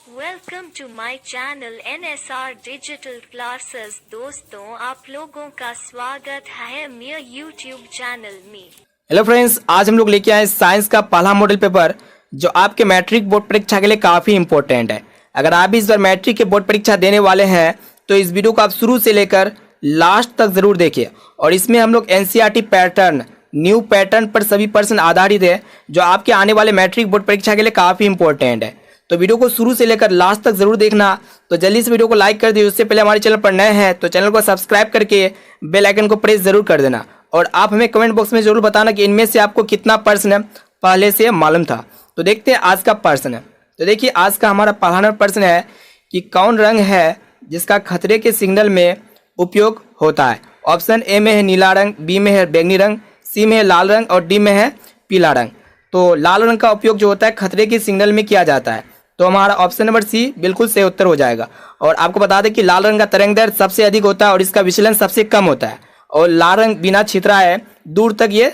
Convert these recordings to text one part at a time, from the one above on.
Welcome to my channel NSR digital classes. दोस्तों, आप लोगों का स्वागत है मेरे यूट्यूब चैनल में। हेलो फ्रेंड्स, आज हम लोग लेके आए साइंस का पहला मॉडल पेपर जो आपके मैट्रिक बोर्ड परीक्षा के लिए काफ़ी इंपॉर्टेंट है। अगर आप इस बार मैट्रिक के बोर्ड परीक्षा देने वाले हैं तो इस वीडियो को आप शुरू से लेकर लास्ट तक ज़रूर देखिए। और इसमें हम लोग NCERT पैटर्न, न्यू पैटर्न पर सभी प्रश्न आधारित है जो आपके आने वाले मैट्रिक बोर्ड परीक्षा के लिए काफ़ी इंपॉर्टेंट है। तो वीडियो को शुरू से लेकर लास्ट तक जरूर देखना। तो जल्दी से वीडियो को लाइक कर दिए। उससे पहले हमारे चैनल पर नए हैं तो चैनल को सब्सक्राइब करके बेल आइकन को प्रेस जरूर कर देना। और आप हमें कमेंट बॉक्स में जरूर बताना कि इनमें से आपको कितना प्रश्न पहले से मालूम था। तो देखते हैं आज का प्रश्न। तो देखिए, आज का हमारा पहला प्रश्न है कि कौन रंग है जिसका खतरे के सिग्नल में उपयोग होता है। ऑप्शन ए में है नीला रंग, बी में है बैंगनी रंग, सी में है लाल रंग और डी में है पीला रंग। तो लाल रंग का उपयोग जो होता है खतरे के सिग्नल में किया जाता है। तो हमारा ऑप्शन नंबर सी बिल्कुल सही उत्तर हो जाएगा। और आपको बता दें कि लाल रंग का तरंग दैर्ध्य सबसे अधिक होता है और इसका विचलन सबसे कम होता है। और लाल रंग बिना छितराए दूर तक ये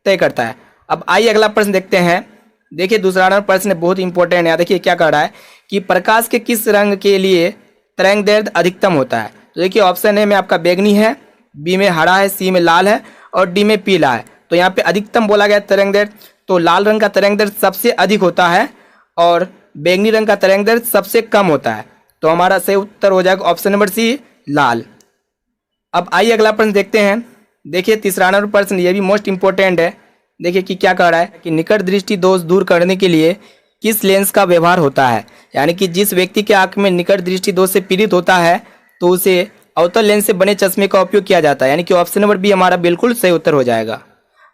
तय करता है। अब आइए अगला प्रश्न देखते हैं। देखिए, दूसरा प्रश्न बहुत इंपॉर्टेंट है। देखिए क्या कह रहा है कि प्रकाश के किस रंग के लिए तरंग दैर्ध्य अधिकतम होता है। तो देखिए, ऑप्शन ए में आपका बैंगनी है, बी में हरा है, सी में लाल है और डी में पीला है। तो यहाँ पे अधिकतम बोला गया तरंग दैर्ध्य, तो लाल रंग का तरंग दैर्ध्य सबसे अधिक होता है और बैंगनी रंग का तरंग दैर्ध्य सबसे कम होता है। तो हमारा सही उत्तर हो जाएगा ऑप्शन नंबर सी, लाल। अब आइए अगला प्रश्न देखते हैं। देखिए, तीसरा नंबर प्रश्न, ये भी मोस्ट इंपॉर्टेंट है। देखिए कि क्या कह रहा है कि निकट दृष्टि दोष दूर करने के लिए किस लेंस का व्यवहार होता है। यानी कि जिस व्यक्ति के आंख में निकट दृष्टि दोष से पीड़ित होता है तो उसे अवतल लेंस से बने चश्मे का उपयोग किया जाता है। यानी कि ऑप्शन नंबर बी हमारा बिल्कुल सही उत्तर हो जाएगा।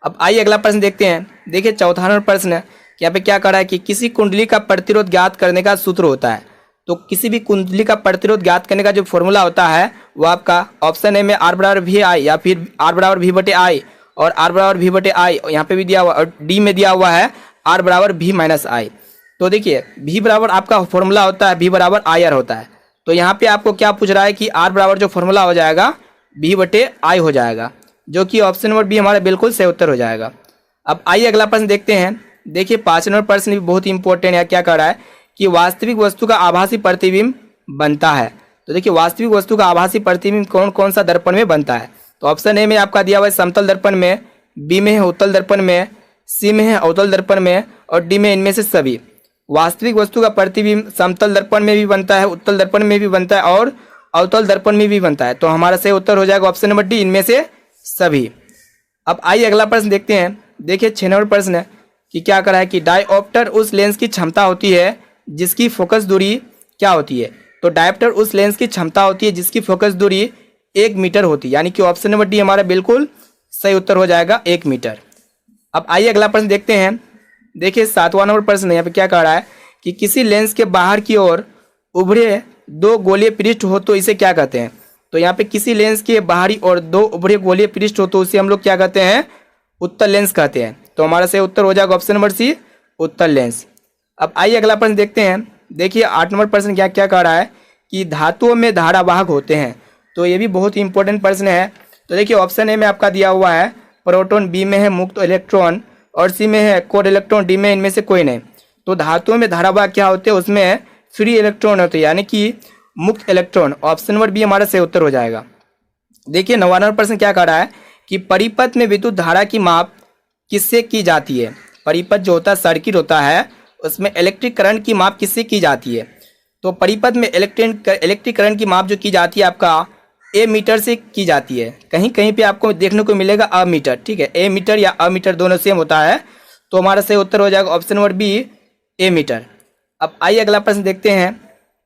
अब आइए अगला प्रश्न देखते हैं। देखिए, चौथा नंबर प्रश्न यहाँ पे क्या कह रहा है कि किसी कुंडली का प्रतिरोध ज्ञात करने का सूत्र होता है। तो किसी भी कुंडली का प्रतिरोध ज्ञात करने का जो फॉर्मूला होता है वो आपका ऑप्शन ए में R बराबर भी आई या फिर R बराबर भी बटे आई और R बराबर भी बटे आई यहाँ पे भी दिया हुआ और डी में दिया हुआ है R बराबर भी माइनस आई। तो देखिए, V बराबर आपका फॉर्मूला होता है V बराबर IR होता है। तो यहाँ पे आपको क्या पूछ रहा है कि R बराबर जो फॉर्मूला हो जाएगा V बटे आई हो जाएगा, जो कि ऑप्शन नंबर बी हमारा बिल्कुल सही उत्तर हो जाएगा। अब आइए अगला प्रश्न देखते हैं। देखिए, 5 नंबर प्रश्न भी बहुत इंपॉर्टेंट है। क्या कह रहा है कि वास्तविक वस्तु का आभासी प्रतिबिंब बनता है। तो देखिए, वास्तविक वस्तु का आभासी प्रतिबिंब कौन कौन सा दर्पण में बनता है। तो ऑप्शन ए में आपका दिया हुआ है समतल दर्पण में, बी में है उत्तल दर्पण में, सी में है अवतल दर्पण में और डी में इनमें से सभी। वास्तविक वस्तु का प्रतिबिंब समतल दर्पण में भी बनता है, उत्तल दर्पण में भी बनता है और अवतल दर्पण में भी बनता है। तो हमारा सही उत्तर हो जाएगा ऑप्शन नंबर डी, इनमें से सभी। अब आइए अगला प्रश्न देखते हैं। देखिए, 6 नंबर प्रश्न है कि क्या करा है कि डायऑप्टर उस लेंस की क्षमता होती है जिसकी फोकस दूरी क्या होती है। तो डायऑप्टर उस लेंस की क्षमता होती है जिसकी फोकस दूरी 1 मीटर होती है। यानी कि ऑप्शन नंबर डी हमारा बिल्कुल सही उत्तर हो जाएगा, 1 मीटर। अब आइए अगला प्रश्न देखते हैं। देखिए, 7वां नंबर प्रश्न यहाँ पे क्या कह रहा है कि किसी लेंस के बाहर की ओर उभरे 2 गोलीय पृष्ठ हो तो इसे क्या कहते हैं। तो यहाँ पे किसी लेंस के बाहरी ओर 2 उभरे गोलीय पृष्ठ हो तो उसे हम लोग क्या कहते हैं, उत्तल लेंस कहते हैं। तो हमारा सही उत्तर हो जाएगा ऑप्शन नंबर सी, उत्तल लेंस। अब आइए अगला प्रश्न देखते हैं। देखिए, 8 नंबर प्रश्न क्या क्या कह रहा है कि धातुओं में धारावाहक होते हैं। तो ये भी बहुत ही इंपॉर्टेंट प्रश्न है। तो देखिए, ऑप्शन ए में आपका दिया हुआ है प्रोटॉन, बी में है मुक्त इलेक्ट्रॉन और सी में है कोड इलेक्ट्रॉन, डी में इनमें से कोई नहीं। तो धातुओं में धारावाहक क्या होते हैं, उसमें फ्री इलेक्ट्रॉन होते हैं, यानी कि मुक्त इलेक्ट्रॉन। ऑप्शन नंबर बी हमारा सही उत्तर हो जाएगा। देखिए, 9वां नंबर प्रश्न क्या कह रहा है कि परिपथ में विद्युत धारा की माप किससे की जाती है। परिपथ जो होता है, सर्किट होता है, उसमें इलेक्ट्रिक करंट की माप किससे की जाती है। तो परिपथ में इलेक्ट्रिक करंट की माप जो की जाती है आपका ए मीटर से की जाती है। कहीं कहीं पे आपको देखने को मिलेगा अमीटर, ठीक है, ए मीटर या अमीटर दोनों सेम होता है। तो हमारा सही उत्तर हो जाएगा ऑप्शन नंबर बी, ए मीटर। अब आइए अगला प्रश्न देखते हैं।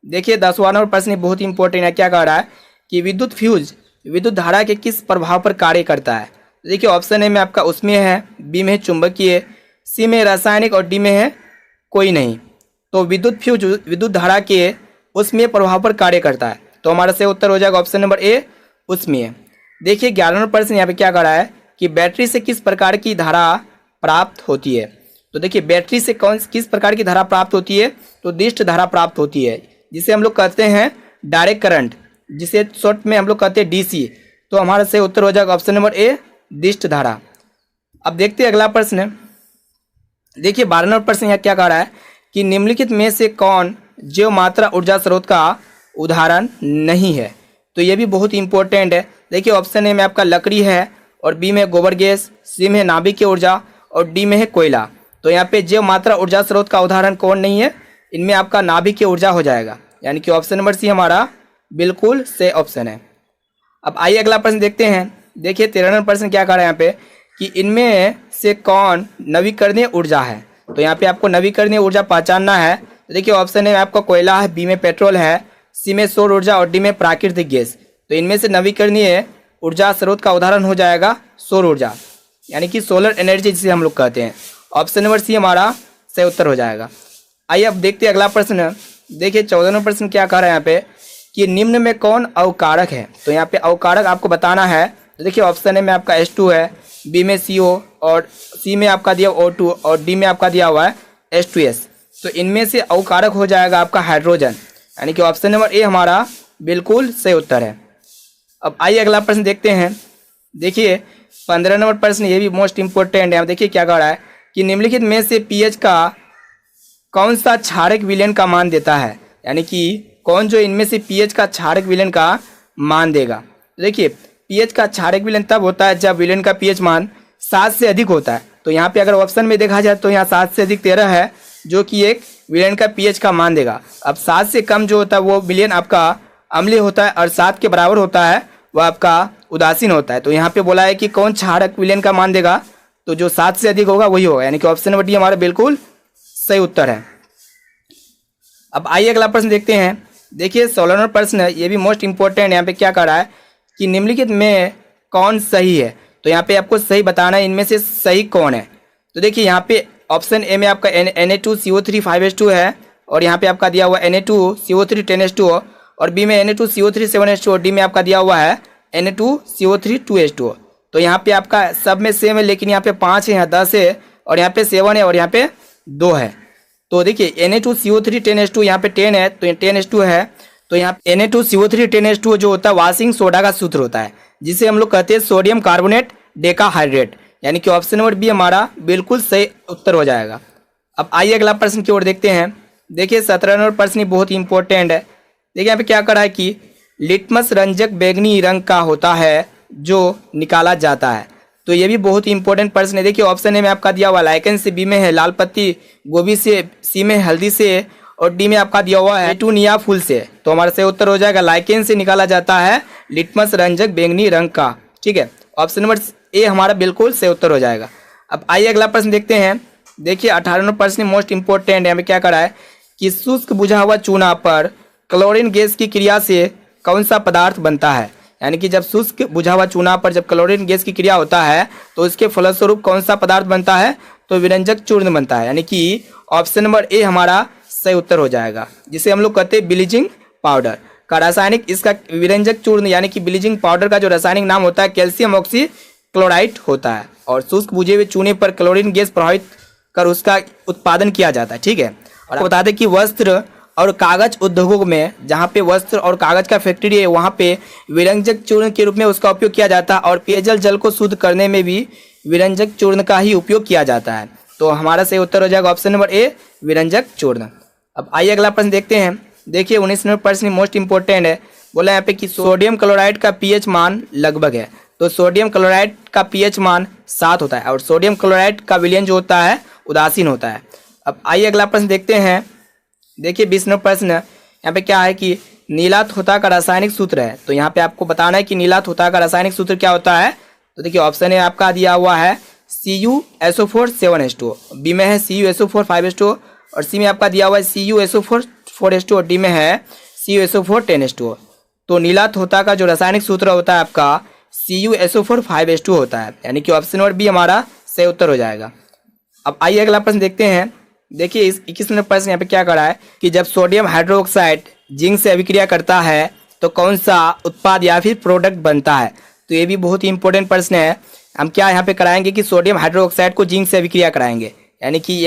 देखिए, 10वां नंबर प्रश्न बहुत इंपॉर्टेंट है। क्या कह रहा है कि विद्युत फ्यूज विद्युत धारा के किस प्रभाव पर कार्य करता है। देखिए, ऑप्शन ए में आपका उसमें है, बी में चुंबकीय, सी में रासायनिक और डी में है कोई नहीं। तो विद्युत फ्यूज विद्युत धारा के उसमें प्रभाव पर कार्य करता है। तो हमारा सही उत्तर हो जाएगा ऑप्शन नंबर ए, उसमें। देखिए, 11वां नंबर प्रश्न यहाँ पे क्या कह रहा है कि बैटरी से किस प्रकार की धारा प्राप्त होती है। तो देखिए, बैटरी से किस प्रकार की धारा प्राप्त होती है, तो दिष्ट धारा प्राप्त होती है, जिसे हम लोग कहते हैं डायरेक्ट करंट, जिसे शॉर्ट में हम लोग कहते हैं डीसी। तो हमारा सही उत्तर हो जाएगा ऑप्शन नंबर ए, दिष्ट धारा। अब देखते हैं अगला प्रश्न। देखिए, 12वां प्रश्न यहाँ क्या कह रहा है कि निम्नलिखित में से कौन जैव मात्रा ऊर्जा स्रोत का उदाहरण नहीं है। तो ये भी बहुत इंपॉर्टेंट है। देखिए ऑप्शन ए में आपका लकड़ी है और बी में गोबर गैस, सी में नाभिकीय ऊर्जा और डी में है कोयला। तो यहाँ पे जैव मात्रा ऊर्जा स्रोत का उदाहरण कौन नहीं है, इनमें आपका नाभिकीय ऊर्जा हो जाएगा, यानी कि ऑप्शन नंबर सी हमारा बिल्कुल सही ऑप्शन है। अब आइए अगला प्रश्न देखते हैं। देखिए 93 प्रश्न क्या कह रहा है यहाँ पे कि इनमें से कौन नवीकरणीय ऊर्जा है। तो यहाँ पे आपको नवीकरणीय ऊर्जा पहचानना है। तो देखिए ऑप्शन ए में आपका कोयला है, बी में पेट्रोल है, सी में सौर ऊर्जा और डी में प्राकृतिक गैस। तो इनमें से नवीकरणीय ऊर्जा स्रोत का उदाहरण हो जाएगा सौर ऊर्जा, यानी कि सोलर एनर्जी जिसे हम लोग कहते हैं। ऑप्शन नंबर सी हमारा सही उत्तर हो जाएगा। आइए अब देखते हैं अगला प्रश्न। देखिए 14वां प्रश्न क्या कह रहा है यहाँ पे कि निम्न में कौन अवकारक है। तो यहाँ पे अवकारक आपको बताना है। तो देखिए ऑप्शन ए में आपका H2 है, बी में CO और सी में आपका दिया O2 और डी में आपका दिया हुआ है H2S। तो इनमें से अवकारक हो जाएगा आपका हाइड्रोजन, यानी कि ऑप्शन नंबर ए हमारा बिल्कुल सही उत्तर है। अब आइए अगला प्रश्न देखते हैं। देखिए 15 नंबर प्रश्न, ये भी मोस्ट इंपोर्टेंट है। देखिए क्या कह रहा है कि निम्नलिखित में से पीएच का कौन सा क्षारक विलयन का मान देता है, यानी कि कौन जो इनमें से पीएच का क्षारक विलयन का मान देगा। देखिए पीएच का क्षारक विलयन तब होता है जब विलयन का पीएच मान 7 से अधिक होता है। तो यहाँ पे अगर ऑप्शन में देखा जाए तो यहाँ 7 से अधिक 13 है, जो कि एक विलयन का पीएच का मान देगा। अब 7 से कम जो होता है वो विलयन आपका अम्लीय होता है और 7 के बराबर होता है वह आपका उदासीन होता है। तो यहाँ पे बोला है कि कौन क्षारक विलयन का मान देगा, तो जो 7 से अधिक होगा वही होगा, यानी कि ऑप्शन नंबर डी हमारा बिल्कुल सही उत्तर है। अब आइए अगला प्रश्न देखते हैं। देखिए 16वां प्रश्न है, ये भी मोस्ट इंपॉर्टेंट है। यहाँ पे क्या कह रहा है कि निम्नलिखित में कौन सही है। तो यहाँ पे आपको सही बताना है इनमें से सही कौन है। तो देखिए यहाँ पे ऑप्शन ए में आपका Na2CO3 5H2 है और यहाँ पे आपका दिया हुआ Na2CO3 10H2 और बी में Na2CO3 7H2 और डी में आपका दिया हुआ है Na2CO3 2H2। तो यहाँ पे आपका सब में सेम है, लेकिन यहाँ पे 5 है, यहाँ 10 है और यहाँ पे 7 है और यहाँ पे 2 है। तो देखिए Na2CO3 10H2 यहाँ पे 10 है तो 10H2 है। तो यहाँ Na2CO3 10H2 जो होता है वाशिंग सोडा का सूत्र होता है, जिसे हम लोग कहते हैं सोडियम कार्बोनेट डेकाहाइड्रेट, यानी कि ऑप्शन नंबर बी हमारा बिल्कुल सही उत्तर हो जाएगा। अब आइए अगला प्रश्न की ओर देखते हैं। देखिए 17वां नंबर प्रश्न बहुत इंपॉर्टेंट है। देखिए यहाँ पे क्या करा है कि लिटमस रंजक बैंगनी रंग का होता है जो निकाला जाता है। तो ये भी बहुत इंपॉर्टेंट प्रश्न है। देखिए ऑप्शन ए में आपका दिया हुआ लाइकन से, बी में है लाल पत्ती गोभी से, सी में हल्दी से और डी में आपका दिया हुआ है पेटूनिया फूल से। तो हमारा सही उत्तर हो जाएगा लाइकेन से निकाला जाता है लिटमस रंजक बैंगनी रंग का। ठीक है, ऑप्शन नंबर ए हमारा बिल्कुल सही उत्तर हो जाएगा। अब आइए अगला प्रश्न देखते हैं। देखिए 18वां प्रश्न मोस्ट इंपॉर्टेंट है। हमें क्या करा है कि शुष्क बुझा हुआ चूना पर क्लोरीन गैस की क्रिया से कौन सा पदार्थ बनता है, यानी कि जब शुष्क बुझा हुआ चूना पर जब क्लोरीन गैस की क्रिया होता है तो इसके फलस्वरूप कौन सा पदार्थ बनता है, तो विरंजक चूर्ण बनता है, यानी कि ऑप्शन नंबर ए हमारा सही उत्तर हो जाएगा, जिसे हम लोग कहते हैं ब्लीचिंग पाउडर का रासायनिक। इसका विरंजक चूर्ण यानी कि ब्लीचिंग पाउडर का जो रासायनिक नाम होता है कैल्शियम ऑक्सी क्लोराइड होता है और शुष्क बुझे हुए चूने पर क्लोरीन गैस प्रभावित कर उसका उत्पादन किया जाता है। ठीक है, और आपको बता दें कि वस्त्र और कागज उद्योगों में, जहाँ पे वस्त्र और कागज का फैक्ट्री है, वहाँ पे विरंजक चूर्ण के रूप में उसका उपयोग किया जाता है और पेयजल जल को शुद्ध करने में भी विरंजक चूर्ण का ही उपयोग किया जाता है। तो हमारा सही उत्तर हो जाएगा ऑप्शन नंबर ए विरंजक चूर्ण। अब आइए अगला प्रश्न देखते हैं। देखिए 19 नंबर प्रश्न मोस्ट इंपॉर्टेंट है। बोला यहाँ पे कि सोडियम क्लोराइड का पीएच मान लगभग है। तो सोडियम क्लोराइड का पीएच मान 7 होता है और सोडियम क्लोराइड का विलयन जो होता है उदासीन होता है। अब आइए अगला प्रश्न देखते हैं। देखिए 20 नंबर प्रश्न यहाँ पे क्या है कि नीला थोथा का रासायनिक सूत्र है। तो यहाँ पे आपको बताना है कि नीला थोथा का रासायनिक सूत्र क्या होता है। तो देखिए ऑप्शन ए आपका दिया हुआ है CuSO4 7H2, बी में है CuSO4 5H2 और सी में आपका दिया हुआ है CuSO4 4H2 और डी में है CuSO4 10H2। तो नीला थोथा का जो रासायनिक सूत्र होता है आपका CuSO4 5H2 होता है, यानी कि ऑप्शन नंबर बी हमारा सही उत्तर हो जाएगा। अब आइए अगला प्रश्न देखते हैं। देखिए इस 21 नंबर प्रश्न यहाँ पे क्या करा है कि जब सोडियम हाइड्रोक्साइड जिंक से अभिक्रिया करता है तो कौन सा उत्पाद या फिर प्रोडक्ट बनता है। तो ये भी बहुत ही इंपॉर्टेंट प्रश्न है। हम क्या यहाँ पे कराएंगे कि सोडियम हाइड्रोक्साइड को जिंक से अभिक्रिया कराएंगे, यानी कि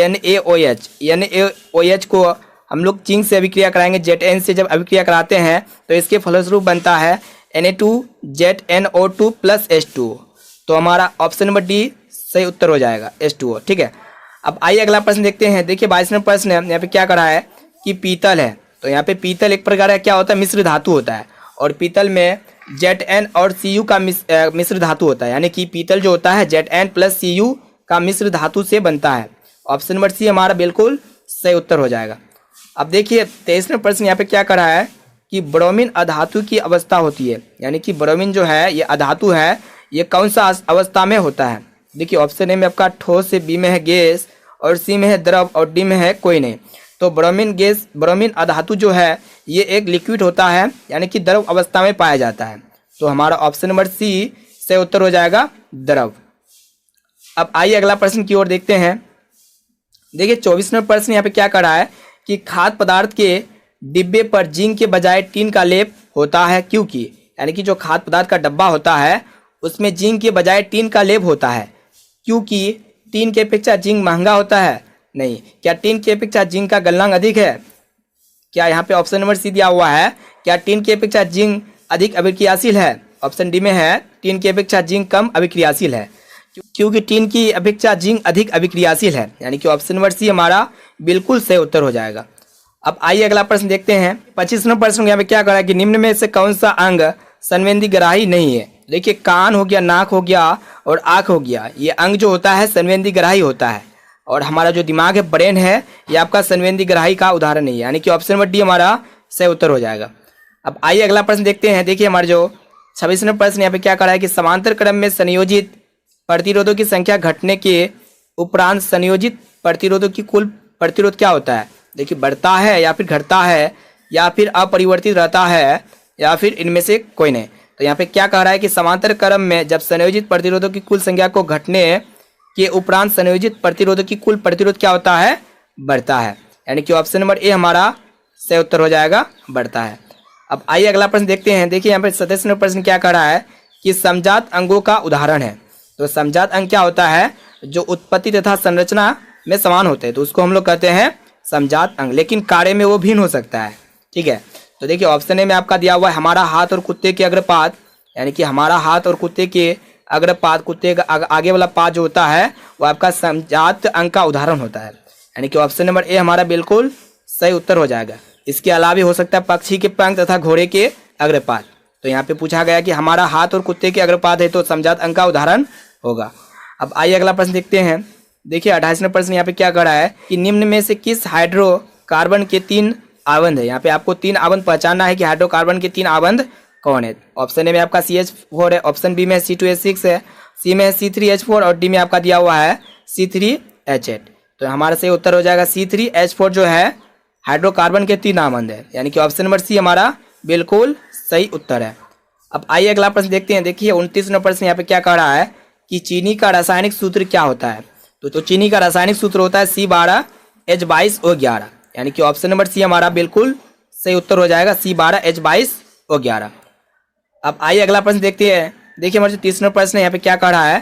NaOH को हम लोग जिंक से अभिक्रिया कराएंगे। ZN से जब अभिक्रिया कराते हैं तो इसके फलस्वरूप बनता है Na2ZNO2 + H2। तो हमारा ऑप्शन नंबर डी सही उत्तर हो जाएगा H2O। ठीक है, अब आइए अगला प्रश्न देखते हैं। देखिए 22 नंबर प्रश्न है। यहाँ पे क्या करा है कि पीतल है तो यहाँ पे पीतल एक प्रकार का क्या होता है, मिश्र धातु होता है, और पीतल में Zn और Cu का मिश्र धातु होता है, यानी कि पीतल जो होता है Zn प्लस Cu का मिश्र धातु से बनता है। ऑप्शन नंबर सी हमारा बिल्कुल सही उत्तर हो जाएगा। अब देखिए 23वें प्रश्न यहाँ पे क्या करा है कि ब्रोमीन अधातु की अवस्था होती है, यानी कि ब्रोमीन जो है ये अधातु है, ये कौन सा अवस्था में होता है। देखिए ऑप्शन ए में आपका ठोस है, बी में है गैस, और सी में है द्रव, और डी में है कोई नहीं। तो ब्रोमीन अधातु जो है ये एक लिक्विड होता है, यानी कि द्रव अवस्था में पाया जाता है। तो हमारा ऑप्शन नंबर सी से उत्तर हो जाएगा द्रव। अब आइए अगला प्रश्न की ओर देखते हैं। देखिए 24वें प्रश्न यहाँ पे क्या कर रहा है कि खाद्य पदार्थ के डिब्बे पर जिंक के बजाय टीन का लेप होता है, क्योंकि यानी कि जो खाद्य पदार्थ का डब्बा होता है उसमें जिंक के बजाय टीन का लेप होता है, क्योंकि टीन के अपेक्षा जिंक महंगा होता है। नहीं, क्या टीन की अपेक्षा जिंक का गलनांक अधिक है? क्या यहाँ पे ऑप्शन नंबर सी दिया हुआ है, क्या टीन की अपेक्षा जिंक अधिक अभिक्रियाशील है? ऑप्शन डी में है टीन की अपेक्षा जिंक कम अभिक्रियाशील है, क्योंकि टीन की अपेक्षा जिंक अधिक अभिक्रियाशील है, यानी कि ऑप्शन नंबर सी हमारा बिल्कुल सही उत्तर हो जाएगा। अब आइए अगला प्रश्न देखते हैं। 25वां प्रश्न यहाँ पे क्या करा है कि निम्न में से कौन सा अंग संवेदीग्राही नहीं है। देखिए कान हो गया, नाक हो गया और आँख हो गया, ये अंग जो होता है संवेदीग्राही होता है, और हमारा जो दिमाग है, ब्रेन है, ये आपका संवेदीग्राही का उदाहरण नहीं है, यानी कि ऑप्शन नंबर डी हमारा सही उत्तर हो जाएगा। अब आइए अगला प्रश्न देखते हैं। देखिए हमारे जो 26वां प्रश्न यहाँ पे क्या करा है कि समांतर क्रम में संयोजित प्रतिरोधों की संख्या घटने के उपरांत संयोजित प्रतिरोधों की कुल प्रतिरोध क्या होता है। देखिए बढ़ता है या फिर घटता है या फिर अपरिवर्तित रहता है या फिर इनमें से कोई नहीं। तो यहाँ पे क्या कह रहा है कि समांतर क्रम में जब संयोजित प्रतिरोधों की कुल संख्या को घटने के उपरांत संयोजित प्रतिरोधों की कुल प्रतिरोध क्या होता है, बढ़ता है, यानी कि ऑप्शन नंबर ए हमारा सही उत्तर हो जाएगा, बढ़ता है। अब आइए अगला प्रश्न देखते हैं। देखिए यहाँ पे 27वां प्रश्न क्या कह रहा है कि समजात अंगों का उदाहरण है। तो समजात अंग क्या होता है, जो उत्पत्ति तथा संरचना में समान होते हैं, तो उसको हम लोग कहते हैं समजात अंग, लेकिन कार्य में वो भिन्न हो सकता है। ठीक है, तो देखिए ऑप्शन ए में आपका दिया हुआ है हमारा हाथ और कुत्ते के अग्रपाद, यानी कि हमारा हाथ और कुत्ते के अग्रपाद, कुत्ते का आगे वाला पाद जो होता है वो आपका समजात अंग का उदाहरण होता है, यानी कि ऑप्शन नंबर ए हमारा बिल्कुल सही उत्तर हो जाएगा। इसके अलावा हो सकता है पक्षी के पंख तथा घोड़े के अग्रपाद। तो यहाँ पे पूछा गया कि हमारा हाथ और कुत्ते के अग्रपाद है, तो समजात अंग का उदाहरण होगा। अब आइए अगला प्रश्न देखते हैं। देखिए 28वां प्रश्न यहाँ पे क्या कर रहा है कि निम्न में से किस हाइड्रोकार्बन के 3 आबंध है। यहाँ पे आपको 3 आबंध पहचानना है कि हाइड्रोकार्बन के 3 आबंध कौन है। ऑप्शन ए में आपका CH4 है, ऑप्शन बी में C2H6 है, सी में C3H4 और डी में आपका दिया हुआ है C3H8। तो हमारा सही उत्तर हो जाएगा C3H4 जो है हाइड्रोकार्बन के 3 आबंध है, यानी कि ऑप्शन नंबर सी हमारा बिल्कुल सही उत्तर है। अब आइए अगला प्रश्न देखते हैं। देखिए 29वां प्रश्न यहाँ पे क्या कह रहा है कि चीनी का रासायनिक सूत्र क्या होता है। तो चीनी का रासायनिक सूत्र होता है C12H22O11, यानी कि ऑप्शन नंबर सी हमारा बिल्कुल सही उत्तर हो जाएगा C12H22O11। अब आइए अगला प्रश्न देखते हैं। देखिए हमारे 30वां प्रश्न यहाँ पे क्या कह रहा है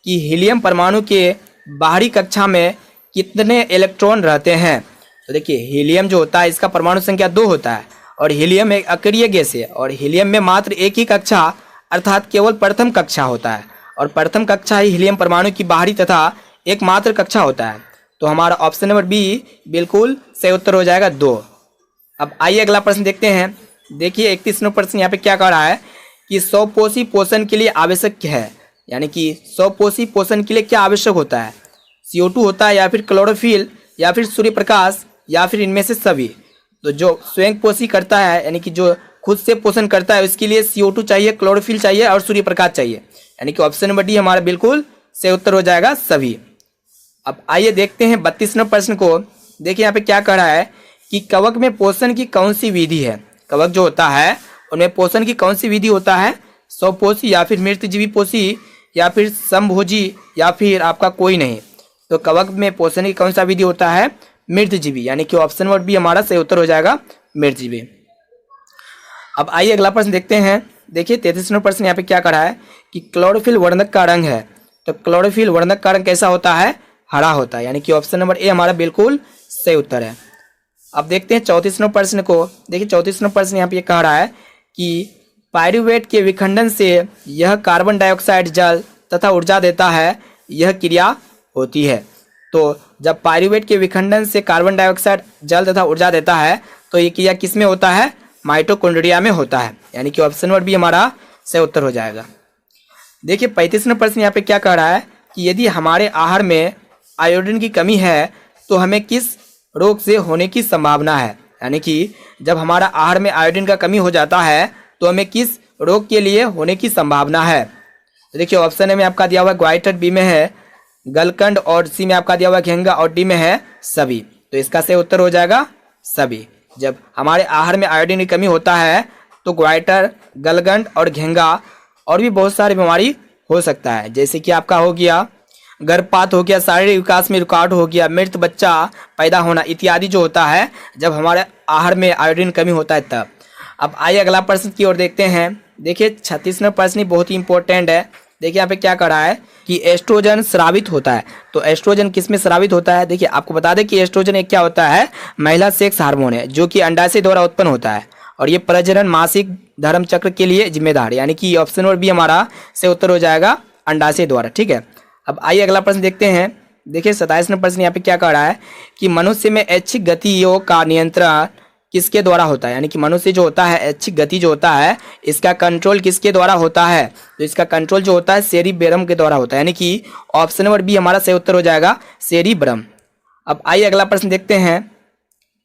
कि हीलियम परमाणु के बाहरी कक्षा में कितने इलेक्ट्रॉन रहते हैं। तो देखिए हीलियम जो होता है इसका परमाणु संख्या 2 होता है, और हीलियम एक अक्रिय गैस है, और हीलियम में मात्र एक ही कक्षा अर्थात केवल प्रथम कक्षा होता है, और प्रथम कक्षा ही हीलियम परमाणु की बाहरी तथा एकमात्र कक्षा होता है। तो हमारा ऑप्शन नंबर बी बिल्कुल सही उत्तर हो जाएगा 2। अब आइए अगला प्रश्न देखते हैं। देखिए 31वां प्रश्न यहाँ पे क्या कह रहा है कि स्वपोषी पोषण के लिए आवश्यक है, यानी कि स्वपोषी पोषण के लिए क्या आवश्यक होता है। CO2 होता है, या फिर क्लोरोफिल, या फिर सूर्य प्रकाश, या फिर इनमें से सभी। तो जो स्वयं पोषी करता है, यानी कि जो खुद से पोषण करता है, उसके लिए CO2 चाहिए, क्लोरोफिल चाहिए और सूर्य प्रकाश चाहिए, यानी कि ऑप्शन नंबर डी हमारा बिल्कुल सही उत्तर हो जाएगा सभी। अब आइए देखते हैं 32वां प्रश्न को। देखिए यहाँ पे क्या कह रहा है कि कवक में पोषण की कौन सी विधि है। कवक जो होता है उनमें पोषण की कौन सी विधि होता है, स्वपोषी या फिर मृतजीवी पोषी या फिर समभोजी या फिर आपका कोई नहीं। तो कवक में पोषण की कौन सा विधि होता है, मृतजीवी, यानी कि ऑप्शन नंबर बी हमारा सही उत्तर हो जाएगा मृतजीवी। अब आइए अगला प्रश्न देखते हैं। देखिए 33वां प्रश्न यहाँ पे क्या कह रहा है कि क्लोरोफिल वर्णक का रंग है। तो क्लोरोफिल वर्णक का रंग कैसा होता है, हरा होता है, यानी कि ऑप्शन नंबर ए हमारा बिल्कुल सही उत्तर है। अब देखते हैं 34वां प्रश्न को। देखिए 34वां प्रश्न यहाँ पे कह रहा है कि पाइरूवेट के विखंडन से यह कार्बन डाइऑक्साइड जल तथा ऊर्जा देता है, यह क्रिया होती है। तो जब पाइरूवेट के विखंडन से कार्बन डाइऑक्साइड जल तथा ऊर्जा देता है तो ये क्रिया किस में होता है? माइटोकॉन्ड्रिया में होता है, यानी कि ऑप्शन नंबर बी हमारा सही उत्तर हो जाएगा। देखिए 35 नंबर प्रश्न यहाँ पे क्या कह रहा है कि यदि हमारे आहार में आयोडीन की कमी है तो हमें किस रोग से होने की संभावना है? यानी कि जब हमारा आहार में आयोडीन का कमी हो जाता है तो हमें किस रोग के लिए होने की संभावना है? तो देखिए ऑप्शन ए में आपका दिया हुआ ग्वाइटर, बी में है गलकंड और सी में आपका दिया हुआ घेंगा और डी में है सभी। तो इसका सही उत्तर हो जाएगा सभी। जब हमारे आहार में आयोडीन की कमी होता है तो ग्वाइटर, गलगंड और घेंगा और भी बहुत सारी बीमारी हो सकता है, जैसे कि आपका हो गया गर्भपात हो गया, शारीरिक विकास में रुकावट हो गया, मृत बच्चा पैदा होना इत्यादि जो होता है जब हमारे आहार में आयोडीन कमी होता है तब। अब आइए अगला प्रश्न की ओर देखते हैं। देखिए 36 नंबर प्रश्न बहुत ही इंपॉर्टेंट है। देखिए यहाँ पे क्या कर रहा है कि एस्ट्रोजन स्रावित होता है। तो एस्ट्रोजन किस में स्रावित होता है? देखिए आपको बता दें कि एस्ट्रोजन एक क्या होता है? महिला सेक्स हार्मोन है जो कि अंडाशय द्वारा उत्पन्न होता है और ये प्रजनन मासिक धर्म चक्र के लिए जिम्मेदार है, यानी कि ऑप्शन नंबर बी हमारा सही उत्तर हो जाएगा अंडाशय द्वारा। ठीक है, अब आइए अगला प्रश्न देखते हैं। देखिए 27 नंबर प्रश्न यहाँ पे क्या कह रहा है कि मनुष्य में ऐच्छिक गतियों का नियंत्रण किसके द्वारा होता है? यानी कि मनुष्य जो होता है ऐच्छिक गति जो होता है इसका कंट्रोल किसके द्वारा होता है? तो इसका कंट्रोल जो होता है सेरिब्रम के द्वारा होता है, यानी कि ऑप्शन नंबर बी हमारा सही उत्तर हो जाएगा सेरिब्रम। अब आइए अगला प्रश्न देखते हैं।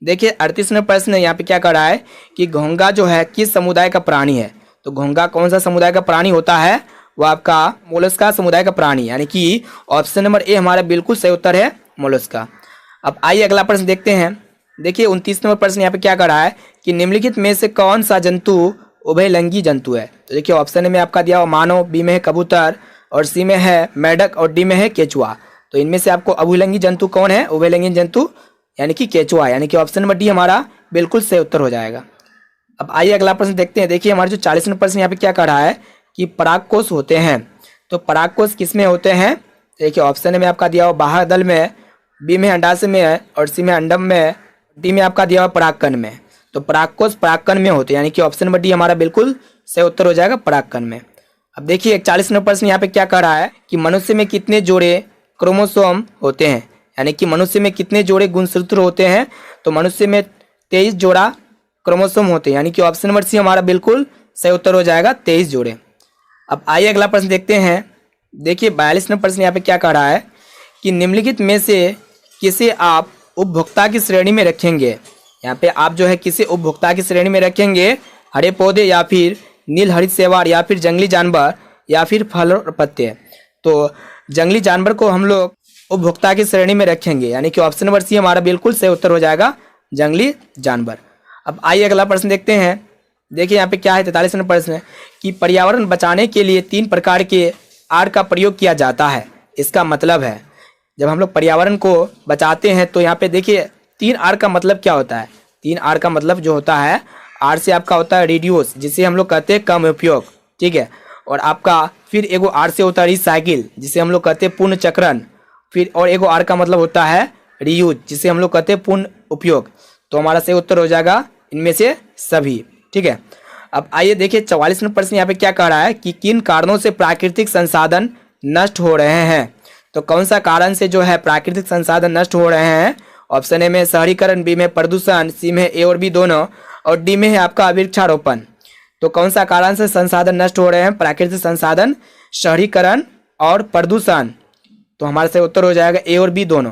देखिए 38 नंबर प्रश्न यहाँ पे क्या कर रहा है कि घोंघा जो है किस समुदाय का प्राणी है? तो घोंघा कौन सा समुदाय का प्राणी होता है? वो आपका मोलस्का समुदाय का प्राणी, यानी कि ऑप्शन नंबर ए हमारा बिल्कुल सही उत्तर है मोलस्का। अब आइए अगला प्रश्न देखते हैं। देखिए 29 नंबर प्रश्न यहाँ पे क्या कर रहा है कि निम्नलिखित में से कौन सा जंतु उभयलिंगी जंतु है? तो देखिए ऑप्शन ए में आपका दिया हुआ मानव, बी में है कबूतर और सी में है मेढक और डी में है केचुआ। तो इनमें से आपको उभयलिंगी जंतु कौन है? उभयलिंगी जंतु यानी कि केचुआ, यानी कि ऑप्शन नंबर डी हमारा बिल्कुल सही उत्तर हो जाएगा। अब आइए अगला प्रश्न देखते हैं। देखिए हमारे जो 40 नंबर प्रश्न यहाँ पे क्या कर रहा है कि परागकोश होते हैं। तो परागकोश किस में होते हैं? देखिए ऑप्शन में आपका दिया हुआ बाह्य दल में, बी में अंडाशय में है और सी में अंडम में, डी में आपका दिया हुआ परागकण में। तो परागकोश परागकण में होते हैं, यानी कि ऑप्शन नंबर डी हमारा बिल्कुल सही उत्तर हो जाएगा परागकण में। अब देखिए 41 नंबर प्रश्न यहाँ पे क्या कह रहा है कि मनुष्य में कितने जोड़े क्रोमोसोम होते हैं? यानी कि मनुष्य में कितने जोड़े गुणसूत्र होते हैं? तो मनुष्य में 23 जोड़ा क्रोमोसोम होते हैं, यानी कि ऑप्शन नंबर सी हमारा बिल्कुल सही उत्तर हो जाएगा 23 जोड़े। अब आइए अगला प्रश्न देखते हैं। देखिए 42 नंबर प्रश्न यहाँ पे क्या कह रहा है कि निम्नलिखित में से किसे आप उपभोक्ता की श्रेणी में रखेंगे? यहाँ पे आप जो है किसे उपभोक्ता की श्रेणी में रखेंगे? हरे पौधे या फिर नील हरित शैवाल या फिर जंगली जानवर या फिर फल और पत्ते? तो जंगली जानवर को हम लोग उपभोक्ता की श्रेणी में रखेंगे, यानी कि ऑप्शन नंबर सी हमारा बिल्कुल सही उत्तर हो जाएगा जंगली जानवर। अब आइए अगला प्रश्न देखते हैं। देखिए यहाँ पे क्या है 43 नंबर प्रश्न है कि पर्यावरण बचाने के लिए 3 प्रकार के आर का प्रयोग किया जाता है। इसका मतलब है जब हम लोग पर्यावरण को बचाते हैं तो यहाँ पे देखिए 3 आर का मतलब क्या होता है? 3 आर का मतलब जो होता है, आर से आपका होता है रिड्यूस जिसे हम लोग कहते हैं कम उपयोग, ठीक है, और आपका फिर एगो आर से होता है रिसाइकिल जिसे हम लोग कहते हैं पुनः चक्रण, फिर और एगो आर का मतलब होता है रीयूज जिसे हम लोग कहते हैं पुनः उपयोग। तो हमारा सही उत्तर हो जाएगा इनमें से सभी, ठीक है। अब आइए देखिए 44 नंबर प्रश्न यहाँ पे क्या कह रहा है कि किन कारणों से प्राकृतिक संसाधन नष्ट हो रहे हैं? तो कौन सा कारण से जो है प्राकृतिक संसाधन नष्ट हो रहे हैं? ऑप्शन ए में शहरीकरण, बी में प्रदूषण, सी में ए और बी दोनों और डी में है आपका वृक्षारोपण। तो कौन सा कारण से संसाधन नष्ट हो रहे हैं? प्राकृतिक संसाधन, शहरीकरण और प्रदूषण। तो हमारा सही उत्तर हो जाएगा ए और बी दोनों।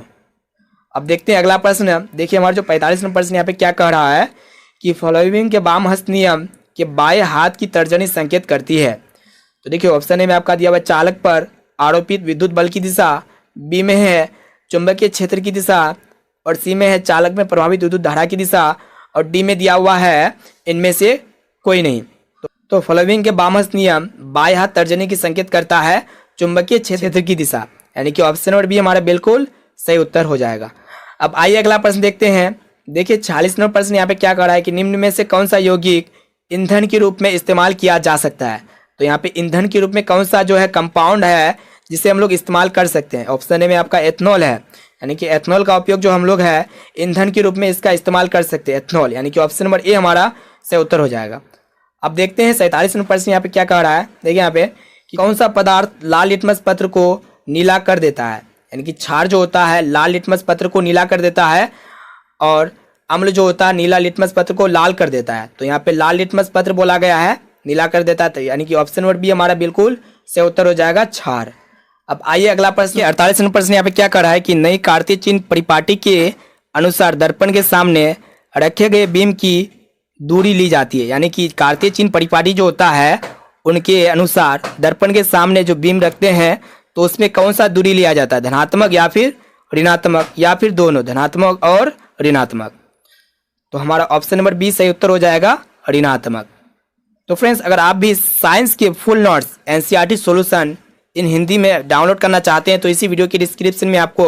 अब देखते हैं अगला प्रश्न। देखिए हमारा जो 45 नंबर प्रश्न यहाँ पे क्या कह रहा है कि फॉलोइंग के वाम हस्त नियम के बाएं हाथ की तर्जनी संकेत करती है। तो देखिए ऑप्शन ए में आपका दिया हुआ चालक पर आरोपित विद्युत बल की दिशा, बी में है चुंबकीय क्षेत्र की दिशा और सी में है चालक में प्रभावित विद्युत धारा की दिशा और डी में दिया हुआ है इनमें से कोई नहीं। तो फॉलोइंग के वाम हस्त नियम बाएं हाथ तर्जनी की संकेत करता है चुंबकीय क्षेत्र की दिशा, यानी कि ऑप्शन नंबर बी हमारा बिल्कुल सही उत्तर हो जाएगा। अब आइए अगला प्रश्न देखते हैं। देखिए 46 नंबर प्रश्न यहाँ पे क्या कर रहा है कि निम्न में से कौन सा यौगिक ईंधन के रूप में इस्तेमाल किया जा सकता है? तो यहाँ पे ईंधन के रूप में कौन सा जो है कंपाउंड है जिसे हम लोग इस्तेमाल कर सकते हैं? ऑप्शन ए में आपका एथनॉल है, यानी कि एथनॉल का उपयोग जो हम लोग है ईंधन के रूप में इसका इस्तेमाल कर सकते हैं, एथनॉल, यानी कि ऑप्शन नंबर ए हमारा सही उत्तर हो जाएगा। अब देखते हैं 47 नंबर प्रश्न यहाँ पे क्या कह रहा है। देखिए यहाँ पे कि कौन सा पदार्थ लाल लिटमस पत्र को नीला कर देता है? यानी कि क्षार जो होता है लाल लिटमस पत्र को नीला कर देता है और अम्ल जो होता है नीला लिटमस पत्र को लाल कर देता है, तो यहाँ पे लाल लिटमस पत्र बोला गया है, नीला कर देता है, तो यानी कि ऑप्शन नंबर बी हमारा बिल्कुल सही उत्तर हो जाएगा क्षार। अब आइए अगला प्रश्न, 48 नंबर प्रश्न यहाँ पे क्या कर रहा है कि नई कार्तीय चिन्ह परिपाटी के अनुसार दर्पण के सामने रखे गए बीम की दूरी ली जाती है। यानी कि कार्तीय चिन्ह परिपाटी जो होता है उनके अनुसार दर्पण के सामने जो बीम रखते हैं तो उसमें कौन सा दूरी लिया जाता है, धनात्मक या फिर ऋणात्मक या फिर दोनों, धनात्मक और ऋणात्मक। तो हमारा ऑप्शन नंबर बी सही उत्तर हो जाएगा ऋणात्मक। तो फ्रेंड्स, अगर आप भी साइंस के full notes NCERT solution in Hindi में डाउनलोड करना चाहते हैं तो इसी वीडियो के डिस्क्रिप्शन में आपको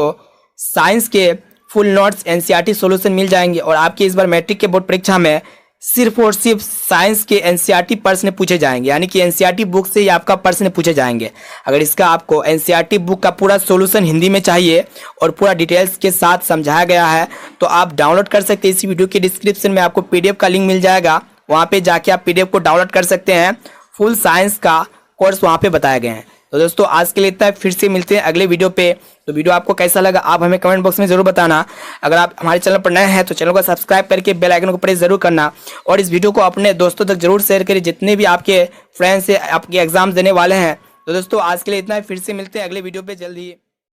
साइंस के फुल नोट्स एनसीईआरटी सॉल्यूशन मिल जाएंगे। और आपके इस बार मैट्रिक के बोर्ड परीक्षा में सिर्फ और सिर्फ साइंस के एनसीईआरटी प्रश्न पूछे जाएंगे, यानी कि एनसीईआरटी बुक से ही आपका प्रश्न पूछे जाएंगे। अगर इसका आपको एनसीईआरटी बुक का पूरा सॉल्यूशन हिंदी में चाहिए और पूरा डिटेल्स के साथ समझाया गया है तो आप डाउनलोड कर सकते हैं। इसी वीडियो के डिस्क्रिप्शन में आपको पीडीएफ का लिंक मिल जाएगा, वहाँ पे जाके आप पीडीएफ को डाउनलोड कर सकते हैं। फुल साइंस का कोर्स वहाँ पे बताए गए हैं। तो दोस्तों आज के लिए इतना है, फिर से मिलते हैं अगले वीडियो पे। तो वीडियो आपको कैसा लगा आप हमें कमेंट बॉक्स में जरूर बताना। अगर आप हमारे चैनल पर नए हैं तो चैनल को सब्सक्राइब करके बेल आइकन को प्रेस जरूर करना और इस वीडियो को अपने दोस्तों तक जरूर शेयर करिए जितने भी आपके फ्रेंड्स से आपके एग्जाम देने वाले हैं। तो दोस्तों आज के लिए इतना है, फिर से मिलते हैं अगले वीडियो पे जल्द ही।